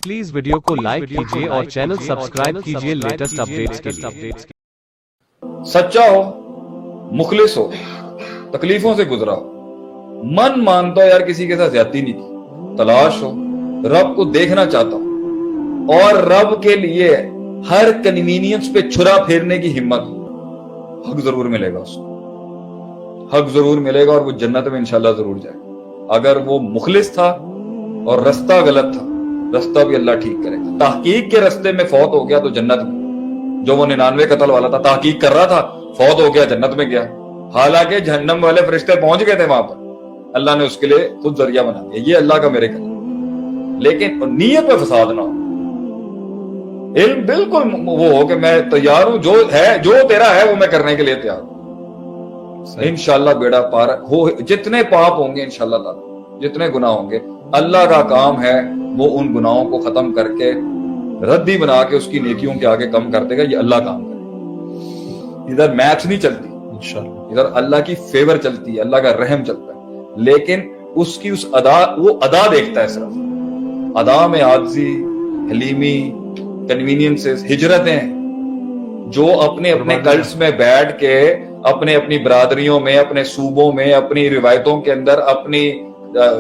Please video को like कीजिए और चैनल सब्सक्राइब कीजिए लेटेस्ट अपडेट्स के लिए। सच्चा हो, मुखलिस हो, तकलीफों से गुजरा हो, मन मानता हो यार किसी के साथ ज्यादती नहीं की, तलाश हो, रब को देखना चाहता हो और रब के लिए हर कन्वीनियंस पे छुरा फेरने की हिम्मत हो, हक जरूर मिलेगा उसको, हक जरूर मिलेगा और वो जन्नत में इंशाल्लाह जरूर जाएगा। अगर वो मुखलिस था और रास्ता गलत था, रास्ता भी अल्लाह ठीक करेगा। तहकीक के रास्ते में फौत हो गया तो जन्नत में, जो वो 99 कत्ल वाला था, तहकीक कर रहा था, फौत हो गया, जन्नत में गया। हालांकि जहन्नम वाले फरिश्ते पहुंच गए थे वहां पर, अल्लाह ने उसके लिए खुद जरिया बना दिया। ये अल्लाह का मेरे कदम, लेकिन नीयत में फसाद ना हो, इल्म बिल्कुल वो हो कि मैं तैयार हूं, जो है, जो तेरा है वो मैं करने के लिए तैयार हूं। इंशाल्लाह बेड़ा पार हो, जितने पाप होंगे इंशाल्लाह ताला, जितने गुनाह होंगे, अल्लाह का काम है वो उन गुनाहों को खत्म करके रद्दी बना के उसकी नेकियों के आगे कम कर देगा। ये अल्लाह काम करे। इधर मैथ्स नहीं चलती इंशाल्लाह, इधर अल्लाह की फेवर चलती है, अल्लाह का रहम चलता है। लेकिन उसकी उस अदा, वो अदा देखता है सिर्फ, अदा में आजिज़ी, हलीमी, कन्वीनियंसेस, हिजरतें, जो अपने अपने कल्ट्स में बैठ के अपने अपनी बरादरियों में, अपने सूबों में, अपनी रिवायतों के अंदर,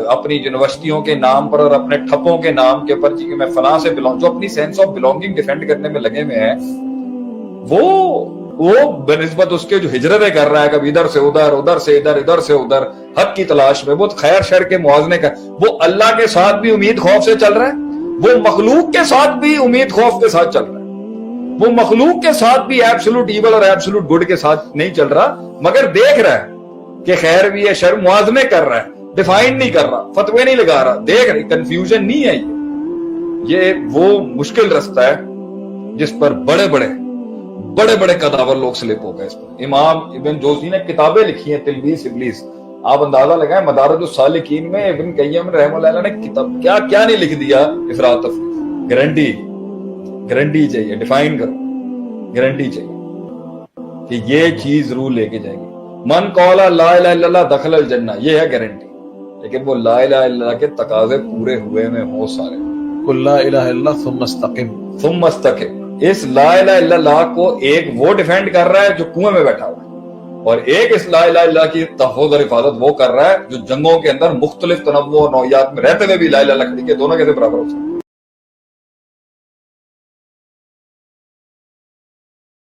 अपनी यूनिवर्सिटियों के नाम पर और अपने ठप्पों के नाम के ऊपर, मैं फलां से बिलोंग, जो अपनी सेंस ऑफ बिलोंगिंग डिफेंड करने में लगे हुए हैं, वो बनिस्बत उसके जो हिजरतें कर रहा है, कभी इधर से उधर, उधर से इधर, इधर से उधर, हक की तलाश में, वो खैर शर के मुआवजे का, वो अल्लाह के साथ भी उम्मीद खौफ से चल रहा है, वो मखलूक के साथ भी उम्मीद खौफ के साथ चल रहा है, वो मखलूक के साथ भी एब्सोल्यूट ईवल और एब्सोल्यूट गुड के साथ नहीं चल रहा, मगर देख रहा है कि खैर भी है, शर मुआवजे कर रहा है, डिफाइन नहीं कर रहा, फतवे नहीं लगा रहा, देख रही, कंफ्यूजन नहीं है। ये वो मुश्किल रास्ता है जिस पर बड़े बड़े कदावर लोग स्लिप हो गए। इस पर इमाम इब्न जोजी ने किताबें लिखी हैं, तिलबीस इब्लीस, आप अंदाजा लगाएं, मदारिजुस सालिकीन में इब्न कय्यम रहमतुल्लाह ने किताब क्या क्या नहीं लिख दिया, इफरात तफरीत। गारंटी चाहिए, डिफाइन करो, गारंटी चाहिए कि ये चीज जरूर लेके जाएगी। मन कौला ला इलाहा इल्लल्लाह दखलल जन्नह, ये है गारंटी। लेकिन वो ला इलाहा इल्लल्लाह के तकाजे पूरे हुए में हो सारे, कुल ला इलाहा इल्लल्लाह सुम्मा इस्तक़िम। इस ला इलाहा इल्लल्लाह को एक वो डिफेंड कर रहा है जो कुएं में बैठा हुआ है, और एक इस ला इलाहा इल्लल्लाह की तहफ़्फ़ुज़ और हिफाजत वो कर रहा है जो जंगों के अंदर मुख्तलिफ तनव्वुअ और नौइयात में रहते हुए भी ला इलाहा इल्लल्लाह के दोनों कैसे बराबर हो सकते हैं।